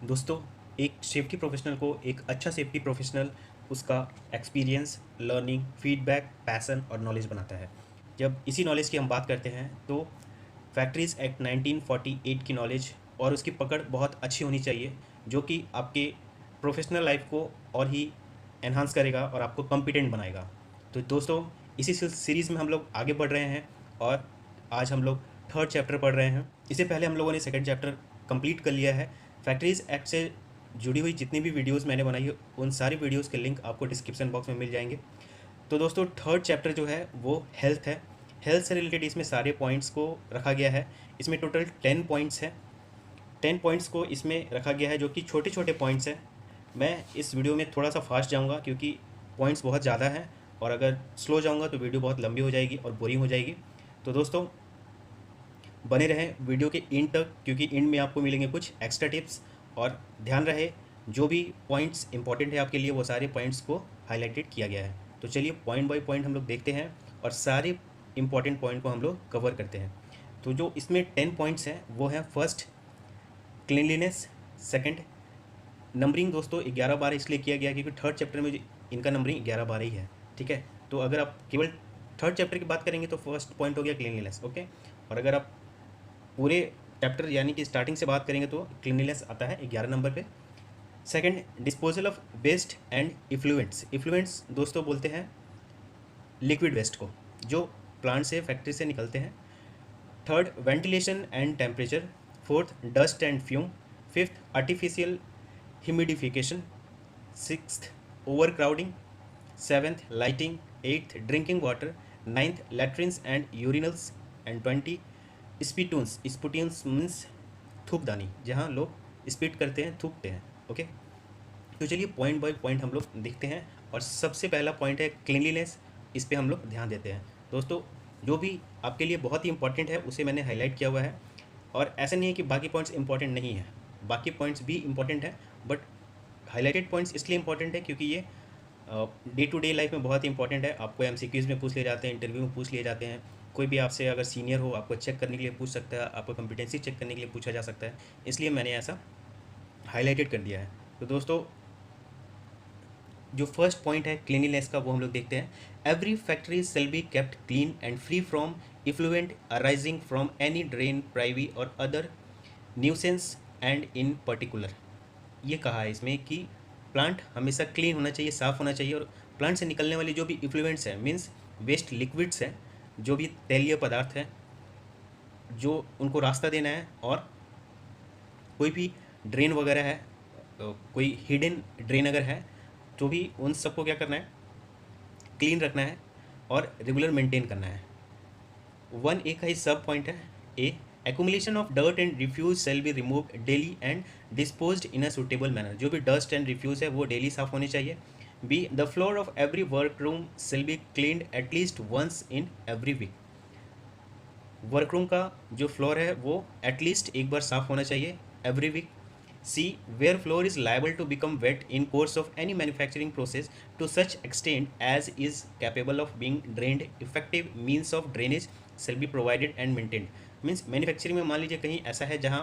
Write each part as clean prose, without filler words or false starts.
दोस्तों, एक safety professional को एक अच्छा सेफ्टी प्रोफेशनल उसका एक्सपीरियंस, लर्निंग, फीडबैक, पैशन और नॉलेज बनाता है। जब इसी नॉलेज की हम बात करते हैं तो फैक्ट्रीज़ एक्ट 1948 की नॉलेज और उसकी पकड़ बहुत अच्छी होनी चाहिए, जो कि आपके प्रोफेशनल लाइफ को और ही एनहांस करेगा और आपको कॉम्पिटेंट बनाएगा। तो दोस्तों, इसी सीरीज़ में हम लोग आगे बढ़ रहे हैं और आज हम लोग थर्ड चैप्टर पढ़ रहे हैं। इससे पहले हम लोगों ने सेकंड चैप्टर कंप्लीट कर लिया है। फैक्ट्रीज़ एक्ट से जुड़ी हुई जितनी भी वीडियोस मैंने बनाई है उन सारी वीडियोस के लिंक आपको डिस्क्रिप्शन बॉक्स में मिल जाएंगे। तो दोस्तों, थर्ड चैप्टर जो है वो हेल्थ है। हेल्थ से रिलेटेड इसमें सारे पॉइंट्स को रखा गया है। इसमें टोटल 10 पॉइंट्स हैं। 10 पॉइंट्स को इसमें रखा गया है जो कि छोटे छोटे पॉइंट्स हैं। मैं इस वीडियो में थोड़ा सा फास्ट जाऊंगा क्योंकि पॉइंट्स बहुत ज़्यादा हैं, और अगर स्लो जाऊंगा तो वीडियो बहुत लंबी हो जाएगी और बोरिंग हो जाएगी। तो दोस्तों, बने रहें वीडियो के एंड तक, क्योंकि एंड में आपको मिलेंगे कुछ एक्स्ट्रा टिप्स। और ध्यान रहे, जो भी पॉइंट्स इंपॉर्टेंट है आपके लिए वो सारे पॉइंट्स को हाईलाइटेड किया गया है। तो चलिए पॉइंट बाय पॉइंट हम लोग देखते हैं और सारे इंपॉर्टेंट पॉइंट को हम लोग कवर करते हैं। तो जो इसमें 10 पॉइंट्स हैं वो हैं, फर्स्ट क्लीनलीनेस। सेकंड, नंबरिंग दोस्तों 11-12 इसलिए किया गया क्योंकि थर्ड चैप्टर में इनका नंबरिंग 11-12 ही है। ठीक है, तो अगर आप केवल थर्ड चैप्टर की बात करेंगे तो फर्स्ट पॉइंट हो गया क्लीनलीनेस। ओके, और अगर आप पूरे चैप्टर यानी कि स्टार्टिंग से बात करेंगे तो क्लीनलीनेस आता है 11 नंबर पे। Second, disposal of waste and effluents. Effluents दोस्तों बोलते हैं लिक्विड वेस्ट को, जो प्लांट से, फैक्ट्री से निकलते हैं। Third, ventilation and temperature. Fourth, dust and fume. Fifth, artificial humidification. Sixth, over crowding. Seventh, lighting. Eighth, drinking water. Ninth, latrines and urinals. And 20, spittoons. Spittoons means थूकदानी, जहाँ लोग spit करते हैं, थूकते हैं। ओके, तो चलिए पॉइंट बाय पॉइंट हम लोग देखते हैं। और सबसे पहला पॉइंट है क्लीनलीनेस। इस पर हम लोग ध्यान देते हैं। दोस्तों, जो भी आपके लिए बहुत ही इंपॉर्टेंट है उसे मैंने हाईलाइट किया हुआ है। और ऐसा नहीं है कि बाकी पॉइंट्स इंपॉर्टेंट नहीं है, बाकी पॉइंट्स भी इंपॉर्टेंट है, बट हाईलाइटेड पॉइंट्स इसलिए इंपॉर्टेंट है क्योंकि ये डे टू डे लाइफ में बहुत ही इंपॉर्टेंट है। आपको एमसीक्यूज़ में पूछ लिए जाते हैं, इंटरव्यू में पूछ लिए जाते हैं। कोई भी आपसे अगर सीनियर हो आपको चेक करने के लिए पूछ सकता है, आपको कॉम्पिटेंसी चेक करने के लिए पूछा जा सकता है, इसलिए मैंने ऐसा हाईलाइटेड कर दिया है। तो दोस्तों, जो फर्स्ट पॉइंट है क्लीनिनेस का वो हम लोग देखते हैं। Every factory shall be kept clean and free from effluent arising from any drain, privy और other nuisance and in particular. ये कहा है इसमें कि प्लांट हमेशा क्लीन होना चाहिए, साफ़ होना चाहिए, और प्लांट से निकलने वाली जो भी इफ्लुएंट्स हैं, मीन्स वेस्ट लिक्विड्स हैं, जो भी तैलीय पदार्थ हैं, जो उनको रास्ता देना है। और कोई भी ड्रेन वगैरह है, कोई हिडन ड्रेन अगर है तो भी उन सबको क्या करना है, क्लीन रखना है और रेगुलर मेंटेन करना है। वन ए का ही सब पॉइंट है। A, accumulation of dirt and refuse shall be removed daily and disposed in a suitable manner. जो भी डस्ट एंड रिफ्यूज है वो डेली साफ होने चाहिए। B, the floor of every work room shall be cleaned at least once in every week. Workroom का जो floor है वो एटलीस्ट एक बार साफ होना चाहिए every week. C, where floor is liable to become wet in course of any manufacturing process to such extent as is capable of being drained, effective means of drainage shall be provided and maintained. Means manufacturing में मान लीजिए कहीं ऐसा है जहाँ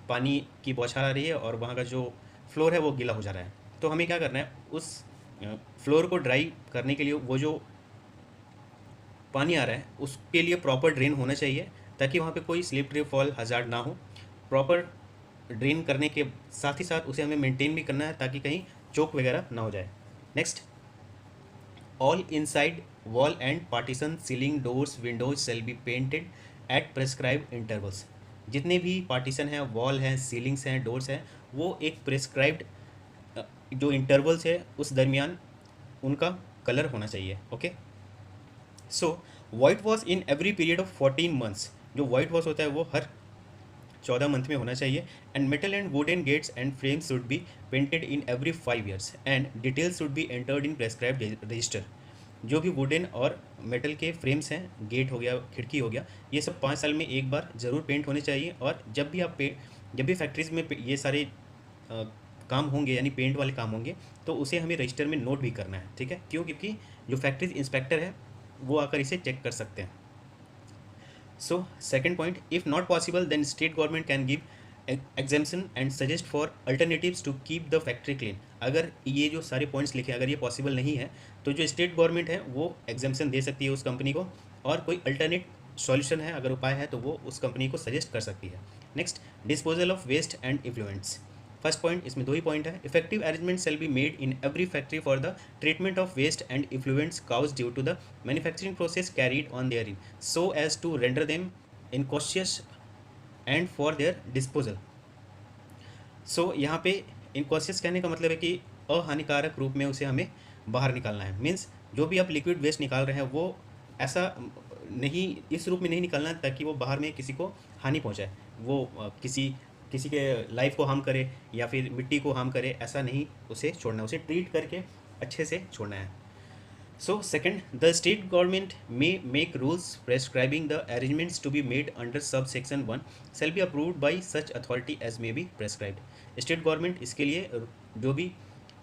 पानी की बौछार आ रही है और वहाँ का जो फ्लोर है वो गीला हो जा रहा है, तो हमें क्या करना है, उस फ्लोर को ड्राई करने के लिए वो जो पानी आ रहा है उसके लिए प्रॉपर ड्रेन होना चाहिए, ताकि वहाँ पे कोई स्लिप ट्रिप फॉल हज़ार्ड ना हो। प्रॉपर ड्रेन करने के साथ ही साथ उसे हमें मेंटेन भी करना है ताकि कहीं चोक वगैरह ना हो जाए। Next, all inside wall and partition, ceiling, doors, windows shall be painted at prescribed intervals. जितने भी पार्टीशन हैं, वॉल हैं, सीलिंग्स हैं, डोर्स हैं, वो एक प्रेस्क्राइब्ड जो इंटरवल्स है उस दरमियान उनका कलर होना चाहिए। Okay, so white wash in every period of 14 months. जो वाइट वॉश होता है वो हर 14 मंथ में होना चाहिए। And metal and wooden gates and frames should be painted in every 5 years and details should be entered in prescribed register. जो भी वुडन और मेटल के फ्रेम्स हैं, गेट हो गया, खिड़की हो गया, ये सब 5 साल में एक बार ज़रूर पेंट होने चाहिए। और जब भी फैक्ट्रीज़ में ये सारे काम होंगे यानी पेंट वाले काम होंगे तो उसे हमें रजिस्टर में नोट भी करना है। ठीक है, क्यों? क्योंकि जो फैक्ट्रीज इंस्पेक्टर है वो आकर इसे चेक कर सकते हैं। So second point, if not possible then state government can give exemption and suggest for alternatives to keep the factory clean. अगर ये जो सारे पॉइंट्स लिखे हैं अगर ये पॉसिबल नहीं है तो जो स्टेट गवर्नमेंट है वो एग्जाम्शन दे सकती है उस कंपनी को, और कोई अल्टरनेट सॉल्यूशन है अगर उपाय है तो वो उस कंपनी को सजेस्ट कर सकती है। Next, disposal of waste and effluents. First point, इसमें दो ही पॉइंट है। Effective arrangement shall be made in every factory for the treatment of waste and effluents cause due to the manufacturing process carried on therein so as to render them innocuous and for their disposal. So यहाँ पे इनकॉशियस कहने का मतलब है कि अहानिकारक रूप में उसे हमें बाहर निकालना है। मीन्स जो भी आप लिक्विड वेस्ट निकाल रहे हैं वो ऐसा नहीं, इस रूप में नहीं निकालना ताकि वो बाहर में किसी को हानि पहुँचाए, वो किसी किसी के लाइफ को हार्म करे या फिर मिट्टी को हार्म करे, ऐसा नहीं उसे छोड़ना, उसे ट्रीट करके अच्छे से छोड़ना है। So second, the state government may make rules prescribing the arrangements to be made under subsection 1 shall be approved by such authority as may be prescribed. State government इसके लिए जो भी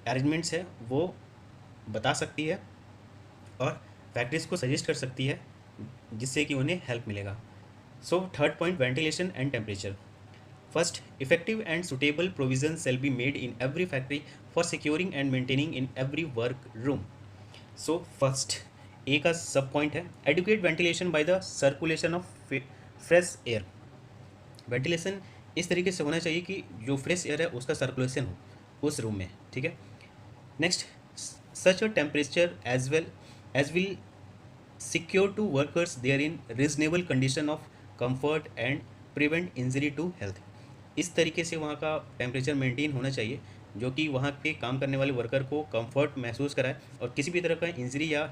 arrangements है वो बता सकती है और फैक्ट्रीज को सजेस्ट कर सकती है जिससे कि उन्हें हेल्प मिलेगा। So third point, ventilation and temperature. First, effective and suitable provision shall be made in every factory for securing and maintaining in every work room. So first A का सब पॉइंट है adequate ventilation by the circulation of fresh air. Ventilation इस तरीके से होना चाहिए कि जो फ्रेश एयर है उसका सर्कुलेशन हो उस रूम में, ठीक है। Next, such a temperature as will secure to workers there in reasonable condition of comfort and prevent injury to health. इस तरीके से वहाँ का टेम्परेचर मेंटेन होना चाहिए जो कि वहाँ के काम करने वाले वर्कर को कंफर्ट महसूस कराए और किसी भी तरह का इंजरी या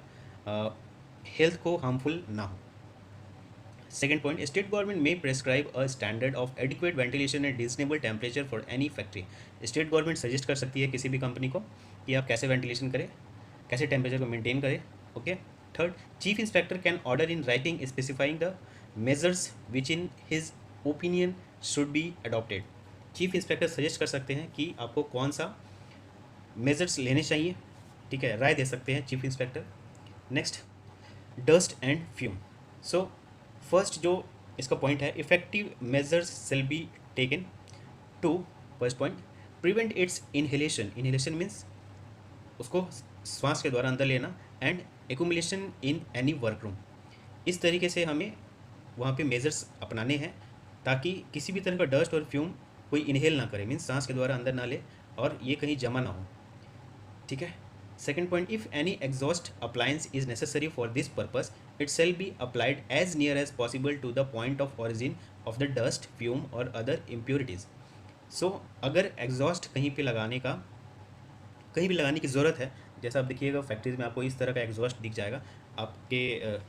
हेल्थ को हार्मफुल ना हो। सेकेंड पॉइंट, स्टेट गवर्नमेंट में prescribe a standard of adequate ventilation and reasonable temperature for any factory. State government suggest कर सकती है किसी भी कंपनी को कि आप कैसे वेंटिलेशन करें, कैसे टेम्परेचर को मेंटेन करें। Okay. Third, chief inspector can order in writing specifying the measures which in his opinion should be adopted. Chief inspector suggest कर सकते हैं कि आपको कौन सा मेजर्स लेने चाहिए, ठीक है, राय दे सकते हैं chief inspector. Next, dust and fume. So first जो इसका पॉइंट है, effective measures shall be taken to, first point, prevent its inhalation. Inhalation means उसको श्वास के द्वारा अंदर लेना, and accumulation in any work room. इस तरीके से हमें वहाँ पे मेजर्स अपनाने हैं ताकि किसी भी तरह का डस्ट और फ्यूम कोई इनहेल ना करे, मीन्स सांस के द्वारा अंदर ना ले और ये कहीं जमा ना हो, ठीक है। Second point, if any exhaust appliance is necessary for this purpose it shall be applied as near as possible to the point of origin of the dust, fume और अदर इम्प्योरिटीज़। सो अगर exhaust कहीं भी लगाने की ज़रूरत है, जैसा आप देखिएगा फैक्ट्रीज में आपको इस तरह का एग्जॉस्ट दिख जाएगा। आपके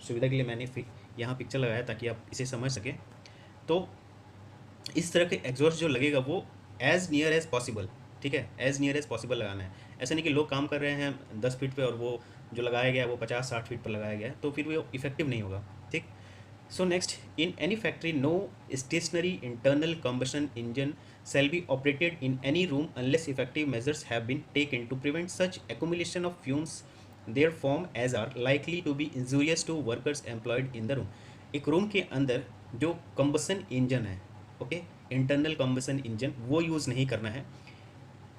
सुविधा के लिए मैंने यहाँ पिक्चर लगाया ताकि आप इसे समझ सकें। तो इस तरह के एग्जॉस्ट जो लगेगा वो एज़ नियर एज़ पॉसिबल, ठीक है, एज़ नियर एज़ पॉसिबल लगाना है। ऐसा नहीं कि लोग काम कर रहे हैं 10 फीट पे और वो जो लगाया गया है वो 50-60 फीट पर लगाया गया है, तो फिर वो इफेक्टिव नहीं होगा, ठीक। So next, in any factory no stationary internal combustion engine shall be operated in any room unless effective measures have been taken to prevent such accumulation of fumes their form as are likely to be injurious to workers employed in the room। एक room के अंदर जो combustion engine है, okay, internal combustion engine, वो use नहीं करना है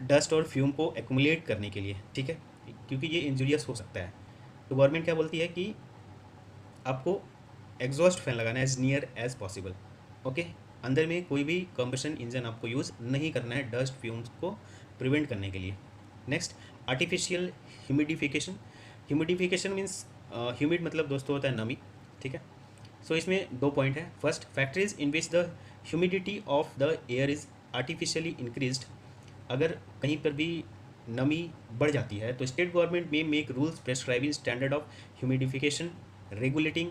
dust और फ्यूम को एक्यूमुलेट करने के लिए, ठीक है, क्योंकि ये इंजूरियस हो सकता है। तो गवर्नमेंट क्या बोलती है कि आपको एग्जॉस्ट फैन लगाना है as near as possible, okay. अंदर में कोई भी कंबशन इंजन आपको यूज़ नहीं करना है डस्ट फ्यूम्स को प्रिवेंट करने के लिए। Next, artificial humidification. Humidification means humid मतलब दोस्तों होता है नमी, ठीक है। सो इसमें दो पॉइंट है। First, factories in which the humidity of the air is artificially increased. अगर कहीं पर भी नमी बढ़ जाती है तो state government may make rules prescribing standard of humidification, regulating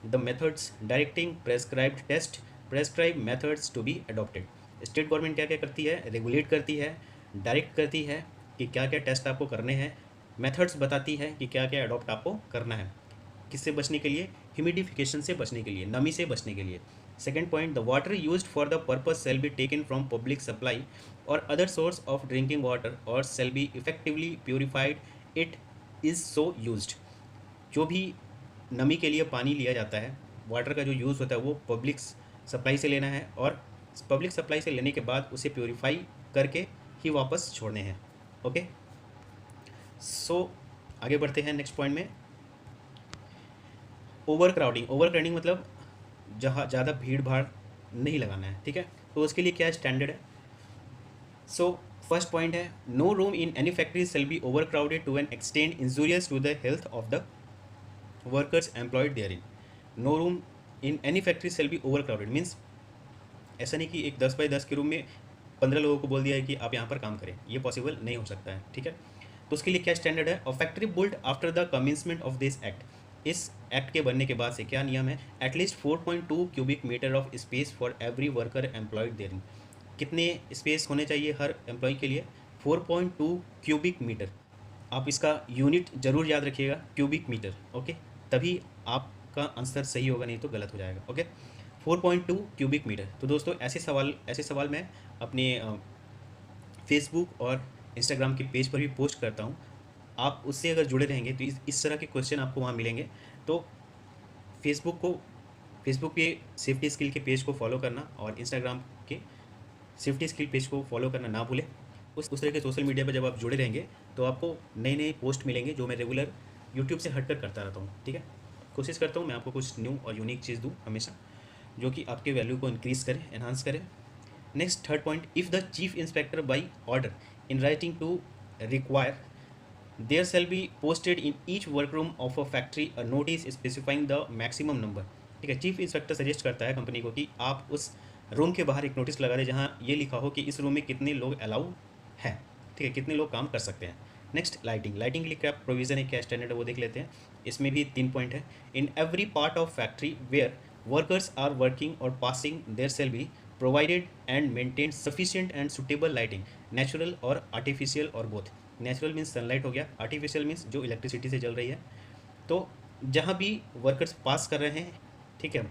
the methods, directing prescribed test, prescribe methods to be adopted. State government क्या क्या करती है, रेगुलेट करती है, डायरेक्ट करती है कि क्या क्या टेस्ट आपको करने हैं, मेथड्स बताती है कि क्या क्या अडॉप्ट आपको करना है, किससे बचने के लिए, ह्यूमिडिफिकेशन से बचने के लिए, नमी से बचने के लिए। Second point, the water used for the purpose shall be taken from public supply और other source of drinking water और shall be effectively purified it is so used. जो भी नमी के लिए पानी लिया जाता है, वाटर का जो यूज़ होता है वो पब्लिक सप्लाई से लेना है और पब्लिक सप्लाई से लेने के बाद उसे प्योरीफाई करके ही वापस छोड़ने हैं। ओके, सो आगे बढ़ते हैं नेक्स्ट पॉइंट में। ओवर क्राउडिंग मतलब जहाँ ज़्यादा भीड़ भाड़ नहीं लगाना है, ठीक है। तो उसके लिए क्या स्टैंडर्ड है? सो फर्स्ट पॉइंट है, no room in any factory shall be overcrowded to an extent injurious to the health of the workers employed there in. No room in any factory shall be overcrowded means ऐसा नहीं कि एक 10 by 10 के room में 15 लोगों को बोल दिया है कि आप यहाँ पर काम करें, ये पॉसिबल नहीं हो सकता है, ठीक है। तो उसके लिए क्या स्टैंडर्ड है? A factory built after the commencement of this act, इस एक्ट के बनने के बाद से क्या नियम है? At least 4.2 cubic metre of space for every worker employed there. कितने स्पेस होने चाहिए हर एम्प्लॉय के लिए? 4.2 क्यूबिक मीटर। आप इसका यूनिट जरूर याद रखिएगा, क्यूबिक मीटर, ओके, तभी आपका आंसर सही होगा, नहीं तो गलत हो जाएगा। Okay, 4.2 cubic metre. तो दोस्तों ऐसे सवाल मैं अपने फेसबुक और इंस्टाग्राम के पेज पर भी पोस्ट करता हूँ। आप उससे अगर जुड़े रहेंगे तो इस तरह के क्वेश्चन आपको वहाँ मिलेंगे। तो फेसबुक पे सेफ्टी स्किल के पेज को फॉलो करना और इंस्टाग्राम के सेफ्टी स्किल पेज को फॉलो करना ना भूलें। उस तरह के सोशल मीडिया पर जब आप जुड़े रहेंगे तो आपको नए नए पोस्ट मिलेंगे जो मैं रेगुलर यूट्यूब से हटकर करता रहता हूँ, ठीक है। कोशिश करता हूँ मैं आपको कुछ न्यू और यूनिक चीज़ दूँ हमेशा, जो कि आपके वैल्यू को इंक्रीज़ करे, एनहांस करे। Next third point, if the chief inspector by order in writing to require there shall be posted in each workroom of a factory a notice specifying the maximum number. ठीक है, chief inspector suggest करता है company को कि आप उस room के बाहर एक नोटिस लगा दें जहाँ ये लिखा हो कि इस रूम में कितने लोग अलाउ हैं, ठीक है, कितने लोग काम कर सकते हैं। नेक्स्ट लाइटिंग के लिए क्या प्रोविज़न है, क्या स्टैंडर्ड है वो देख लेते हैं। इसमें भी 3 पॉइंट है। In every part of factory where workers are working और passing there shall be provided and maintain sufficient and suitable lighting, natural और आर्टिफिशियल और बोथ। नेचुरल मीन्स सनलाइट हो गया, आर्टिफिशियल मीन्स जो इलेक्ट्रिसिटी से जल रही है। तो जहाँ भी वर्कर्स पास कर रहे हैं, ठीक है,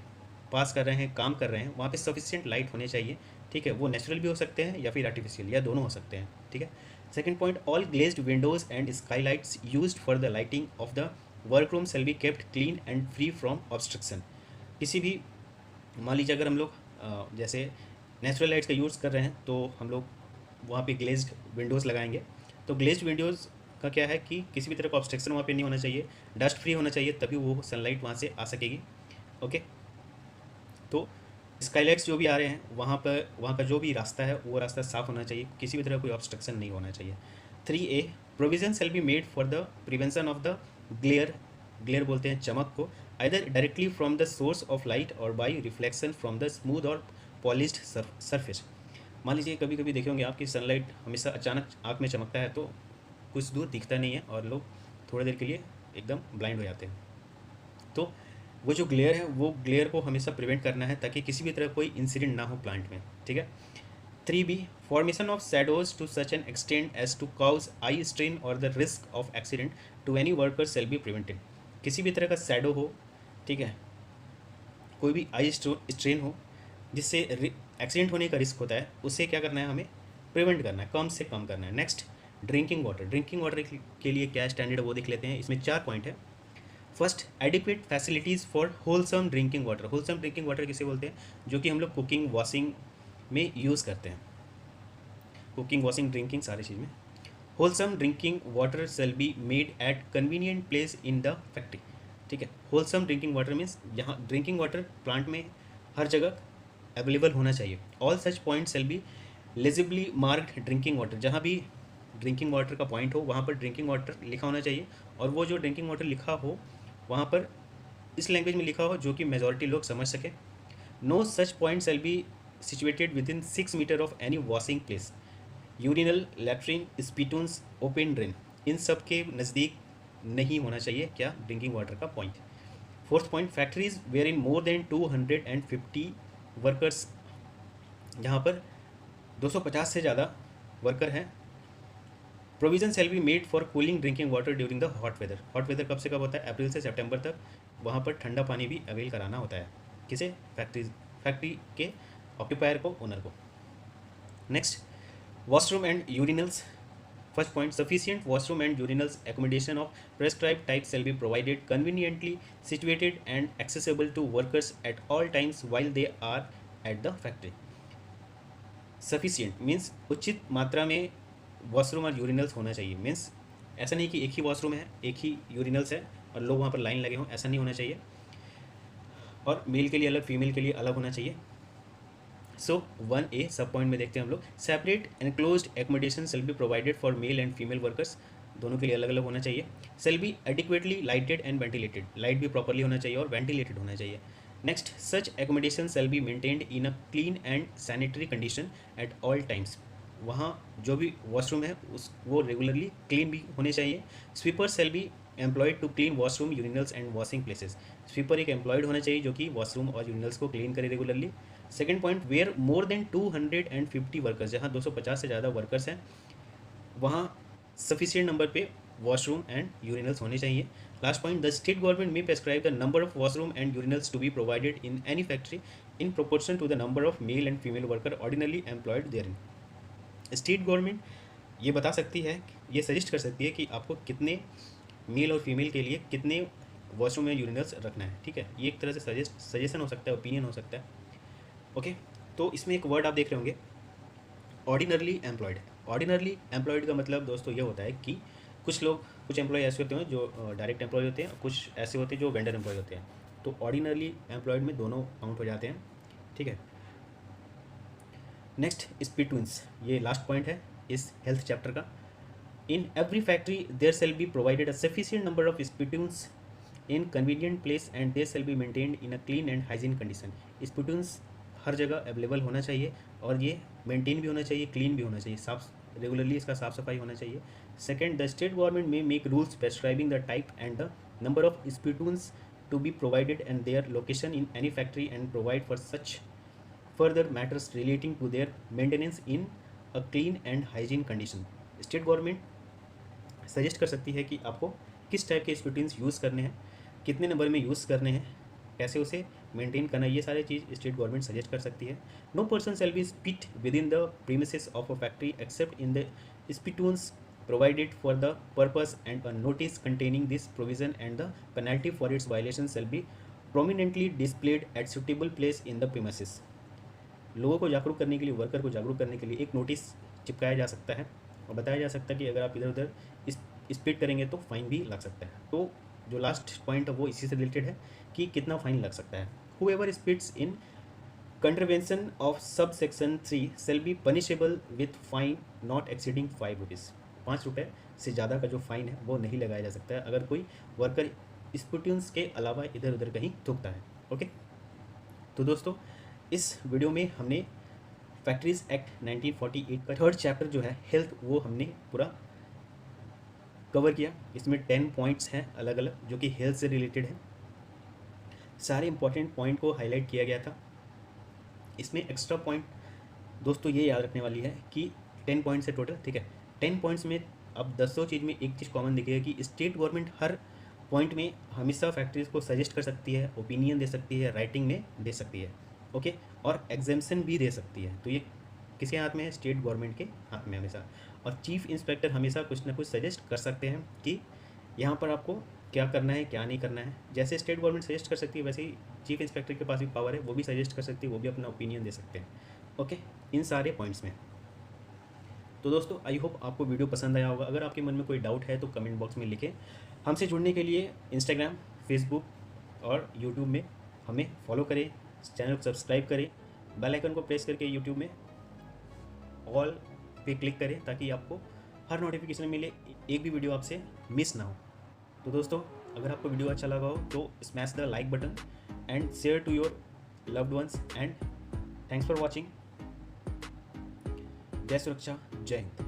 पास कर रहे हैं, काम कर रहे हैं, वहाँ पे सफिशिएंट लाइट होने चाहिए, ठीक है। वो नेचुरल भी हो सकते हैं या फिर आर्टिफिशियल, या दोनों हो सकते हैं, ठीक है। Second point, all glazed windows and skylights used for the lighting of the workroom shall be kept clean and free from obstruction. किसी भी, मान लीजिए अगर हम लोग जैसे नेचुरल लाइट्स का यूज़ कर रहे हैं तो हम लोग वहाँ पे ग्लेज्ड विंडोज़ लगाएंगे। तो ग्लेज्ड विंडोज़ का क्या है कि किसी भी तरह का ऑब्स्ट्रक्शन वहाँ पे नहीं होना चाहिए, डस्ट फ्री होना चाहिए, तभी वो सनलाइट वहाँ से आ सकेगी। ओके, तो स्काईलाइट्स जो भी आ रहे हैं वहाँ का जो भी रास्ता है वो रास्ता साफ़ होना चाहिए, किसी भी तरह कोई ऑब्स्ट्रक्शन नहीं होना चाहिए। 3A, provision shall be made for the prevention of the glare बोलते हैं चमक को, either directly from the source of light और by reflection from the smooth और पॉलिश्ड सरफेस। मान लीजिए कभी कभी देखे होंगे आपकी सनलाइट हमेशा अचानक आँख में चमकता है तो कुछ दूर दिखता नहीं है और लोग थोड़ी देर के लिए एकदम ब्लाइंड हो जाते हैं। तो वो जो ग्लेयर है वो ग्लेयर को हमेशा प्रिवेंट करना है ताकि किसी भी तरह कोई इंसिडेंट ना हो प्लांट में, ठीक है। 3B, formation of shadows to such an extent as to cause eye strain और the risk of accident to any worker shall be prevented. किसी भी तरह का शैडो हो, ठीक है, कोई भी आई स्ट्रेन हो जिससे एक्सीडेंट होने का रिस्क होता है, उससे क्या करना है, हमें प्रिवेंट करना है, कम से कम करना है। नेक्स्ट, ड्रिंकिंग वाटर के लिए क्या स्टैंडर्ड है वो देख लेते हैं। इसमें 4 पॉइंट है। First, adequate facilities for wholesome drinking water. Wholesome drinking water किसे बोलते हैं? जो कि हम लोग कुकिंग वॉशिंग में यूज़ करते हैं, कुकिंग वॉशिंग ड्रिंकिंग सारी चीज़ में। Wholesome drinking water shall be made at convenient place in the factory, ठीक है। होलसम ड्रिंकिंग वाटर मीन्स यहाँ ड्रिंकिंग वाटर प्लांट में हर जगह अवेलेबल होना चाहिए। All such point shall be legibly marked drinking water. जहाँ भी ड्रिंकिंग वाटर का पॉइंट हो वहाँ पर ड्रिंकिंग वाटर लिखा होना चाहिए, और वो जो ड्रिंकिंग वाटर लिखा हो वहाँ पर इस लैंग्वेज में लिखा हो जो कि मेजॉरिटी लोग समझ सकें। No such point shall be situated within 6 metre of any washing place, urinal, latrine, spittoons, open drain, इन सब के नज़दीक नहीं होना चाहिए क्या, ड्रिंकिंग वाटर का point. Fourth point, factories wherein more than 250 workers, जहाँ पर 250 से ज़्यादा वर्कर हैं, provision shall be made for cooling drinking water during the hot weather. Hot weather कब से कब होता है? अप्रैल से सितंबर तक। वहाँ पर ठंडा पानी भी अवेल कराना होता है, किसे? फैक्ट्री के ऑक्यूपायर को, ओनर को। Next, washroom and urinals. First point, sufficient washroom and urinals accommodation of prescribe type shall be provided conveniently situated and accessible to workers at all times while they are at the factory. Sufficient means उचित मात्रा में washroom और urinals होना चाहिए। Means ऐसा नहीं कि एक ही वॉशरूम है, एक ही यूरिनल्स है और लोग वहाँ पर लाइन लगे हों, ऐसा नहीं होना चाहिए। और मेल के लिए अलग, फीमेल के लिए अलग होना चाहिए। सो 1A सब पॉइंट में देखते हैं हम लोग, separate enclosed accommodation shell be provided for male and female workers, दोनों के लिए अलग अलग होना चाहिए। Shall be adequately lighted and ventilated, light भी प्रॉपरली होना चाहिए और वेंटिलेटेड होना चाहिए। Next, such accommodation shell be maintained in a clean and sanitary condition at all times, वहाँ जो भी वॉशरूम है उस वो रेगुलरली क्लीन भी होने चाहिए। Sweeper shall be employed to clean washroom, urinals and washing places, sweeper एक एम्प्लॉयड होना चाहिए जो कि वॉशरूम और यूरिनल्स को क्लीन करे regularly. Second point, where more than 250 workers, जहाँ 250 से ज़्यादा वर्कर्स हैं वहाँ सफिशिएंट नंबर पे वॉशरूम एंड यूरिनल्स होने चाहिए। Last point, the state government may prescribe the number of washroom and urinals to be provided in any factory in proportion to the number of male and female worker ordinarily employed there in. State government ये बता सकती है, ये suggest कर सकती है कि आपको कितने मेल और फीमेल के लिए कितने वॉशरूम में यूरिनल्स रखना है। ठीक है, ये एक तरह से सजेशन हो सकता है, ओपिनियन हो सकता है। ओके, तो इसमें एक वर्ड आप देख रहे होंगे, ऑर्डिनरली एम्प्लॉयड। ऑर्डिनरली एम्प्लॉयड का मतलब दोस्तों ये होता है कि कुछ एम्प्लॉय ऐसे होते हैं जो डायरेक्ट एम्प्लॉय होते हैं, कुछ ऐसे होते हैं जो वेंडर एम्प्लॉय होते हैं। तो ऑर्डिनरली एम्प्लॉयड में दोनों काउंट हो जाते हैं। ठीक है, नेक्स्ट स्पिटून्स, ये लास्ट पॉइंट है इस हेल्थ चैप्टर का। In every factory there shall be provided a sufficient number of spittoons in convenient place and they shall be maintained in a clean and hygiene condition. Spittoons हर जगह available होना चाहिए और ये maintain भी होना चाहिए, क्लीन भी होना चाहिए, साफ रेगुलरली इसका साफ सफाई होना चाहिए। Second, the state government may make rules prescribing the type and the number of spittoons to be provided and their location in any factory and provide for such further matters relating to their maintenance in a clean and hygiene condition. State government suggest कर सकती है कि आपको किस type के स्पिटून्स use करने हैं, कितने नंबर में यूज़ करने हैं, कैसे उसे मेंटेन करना है, ये सारी चीज़ स्टेट गवर्नमेंट सजेस्ट कर सकती है। No person shall be spit within the premises of a factory except in the spittoons provided for the purpose, and a notice containing this provision and the penalty for its violation shall be prominently displayed at suitable place in the premises। लोगों को जागरूक करने के लिए, worker को जागरूक करने के लिए एक नोटिस चिपकाया जा सकता है और बताया जा सकता है कि अगर आप इधर उधर स्पीड करेंगे तो फाइन भी लग सकता है। तो जो लास्ट पॉइंट है वो इसी से रिलेटेड है कि कितना फाइन लग सकता है। whoever speeds in contravention of subsection 3 shall be punishable with fine not exceeding 5 rupees. 5 रुपये से ज़्यादा का जो फाइन है वो नहीं लगाया जा सकता है अगर कोई वर्कर स्पिटून्स के अलावा इधर उधर कहीं थूकता है। ओके, तो दोस्तों इस वीडियो में हमने फैक्ट्रीज एक्ट 1948 का थर्ड चैप्टर जो है हेल्थ, वो हमने पूरा कवर किया। इसमें 10 पॉइंट्स हैं अलग अलग जो कि हेल्थ से रिलेटेड है। सारे इंपॉर्टेंट पॉइंट को हाईलाइट किया गया था। इसमें एक्स्ट्रा पॉइंट दोस्तों ये याद रखने वाली है कि 10 पॉइंट्स है टोटल। ठीक है, 10 पॉइंट्स में अब 10 चीज़ में एक चीज़ कॉमन दिखेगा कि स्टेट गवर्नमेंट हर पॉइंट में हमेशा फैक्ट्रीज को सजेस्ट कर सकती है, ओपिनियन दे सकती है, राइटिंग में दे सकती है। ओके, और एग्जेम्पशन भी दे सकती है। तो ये किसके हाथ में है? स्टेट गवर्नमेंट के हाथ में हमेशा। और चीफ इंस्पेक्टर हमेशा कुछ ना कुछ सजेस्ट कर सकते हैं कि यहाँ पर आपको क्या करना है, क्या नहीं करना है। जैसे स्टेट गवर्नमेंट सजेस्ट कर सकती है वैसे ही चीफ इंस्पेक्टर के पास भी पावर है, वो भी सजेस्ट कर सकती है, वो भी अपना ओपिनियन दे सकते हैं। ओके, इन सारे पॉइंट्स में। तो दोस्तों आई होप आपको वीडियो पसंद आया होगा। अगर आपके मन में कोई डाउट है तो कमेंट बॉक्स में लिखें। हमसे जुड़ने के लिए इंस्टाग्राम, फेसबुक और यूट्यूब में हमें फॉलो करें, चैनल को सब्सक्राइब करें, बेल आइकन को प्रेस करके यूट्यूब में ऑल पे क्लिक करें ताकि आपको हर नोटिफिकेशन मिले, एक भी वीडियो आपसे मिस ना हो। तो दोस्तों अगर आपको वीडियो अच्छा लगा हो तो smash the like button and share to your loved ones and thanks for watching. जय सुरक्षा, जय हिंद।